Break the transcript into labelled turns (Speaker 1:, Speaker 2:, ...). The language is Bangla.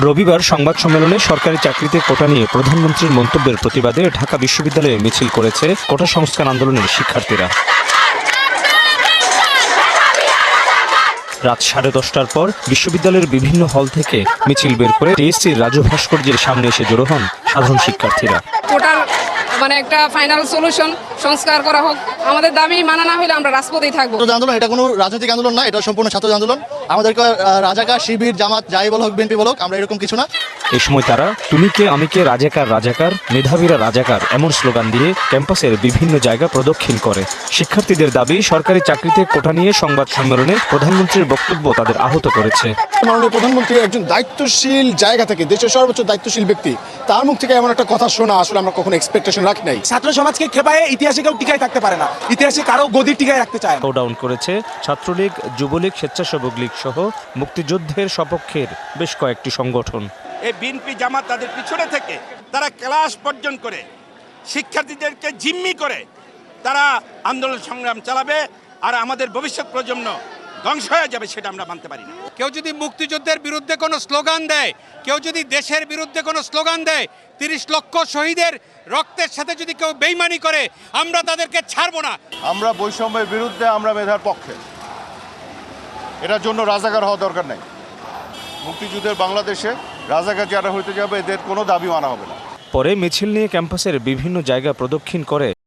Speaker 1: রবিবার সংবাদ সম্মেলনে সরকারি চাকরিতে কোটা নিয়ে প্রধানমন্ত্রীর মন্তব্যের প্রতিবাদে ঢাকা বিশ্ববিদ্যালয়ে মিছিল করেছে কোটা সংস্কার আন্দোলনের শিক্ষার্থীরা। রাত 10:30টার পর বিশ্ববিদ্যালয়ের বিভিন্ন হল থেকে মিছিল বের করে টিএসসির রাজু ভাস্কর্যের সামনে এসে জড়ো হন সাধারণ শিক্ষার্থীরা।
Speaker 2: কোটার একটা ফাইনাল সলিউশন সংস্কার করা হোক, আমাদের দাবি মানা না হলে আমরা রাজপথেই থাকবো।
Speaker 3: আন্দোলন এটা কোনো রাজনৈতিক আন্দোলন না, এটা সম্পূর্ণ ছাত্র আন্দোলন। আমাদেরকে রাজাকার, শিবির, জামাত যাই বল হোক, বিএনপি বল হোক, আমরা এরকম কিছু না।
Speaker 1: এই সময় তারা তুমি কে আমি কে, রাজাকার রাজাকার, মেধাবীরা রাজাকার এমন স্লোগান দিয়ে ক্যাম্পাসের বিভিন্ন জায়গা প্রদক্ষিণ করে। শিক্ষার্থীদের দাবি, সরকারি চাকরিতে কোটা নিয়ে সংবাদ সম্মেলনে প্রধানমন্ত্রীর বক্তব্য তাদের আহত করেছে।
Speaker 4: মাননীয় প্রধানমন্ত্রী একজন দায়িত্বশীল জায়গা থেকে, দেশের সর্বোচ্চ দায়িত্বশীল ব্যক্তি, তার মুখ থেকে এমন একটা কথা শোনা আসলে আমরা কখনো এক্সপেকটেশন রাখি নাই।
Speaker 5: ছাত্র সমাজকে খেপায়ে ইতিহাসে কেউ টিকায় থাকতে পারে না, ইতিহাসে কারো গদি টিকায় রাখতে চায় না।
Speaker 1: ডাউন করেছে ছাত্রলীগ, যুবলীগ, স্বেচ্ছাসেবক লীগ সহ মুক্তিযুদ্ধের সপক্ষের বেশ কয়েকটি সংগঠন।
Speaker 6: এই বিএনপি জামাত তাদের পিছনে থেকে তারা ক্লাস বর্জন করে শিক্ষার্থীদেরকে জিম্মি করে তারা আন্দোলন সংগ্রাম চালাবে, আর আমাদের ভবিষ্যৎ প্রজন্ম ধ্বংস হয়ে যাবে, সেটা আমরা মানতে পারি না।
Speaker 7: কেউ যদি মুক্তিযুদ্ধের বিরুদ্ধে কোনো স্লোগান দেয়, কেউ যদি দেশের বিরুদ্ধে কোনো স্লোগান দেয়, 30 লক্ষ শহীদের রক্তের সাথে যদি কেউ বেইমানি করে, আমরা তাদেরকে ছাড়বো না।
Speaker 8: আমরা বৈষম্যের বিরুদ্ধে, আমরা মেধার পক্ষে। এটার জন্য রাজাকার হওয়া দরকার নাই। মুক্তিযুদ্ধের বাংলাদেশে রাজাকার যারা হইতে যাবে, এদের কোনো দাবি মানা হবে না।
Speaker 1: পরে মিছিল নিয়ে ক্যাম্পাসের বিভিন্ন জায়গা প্রদক্ষিণ করে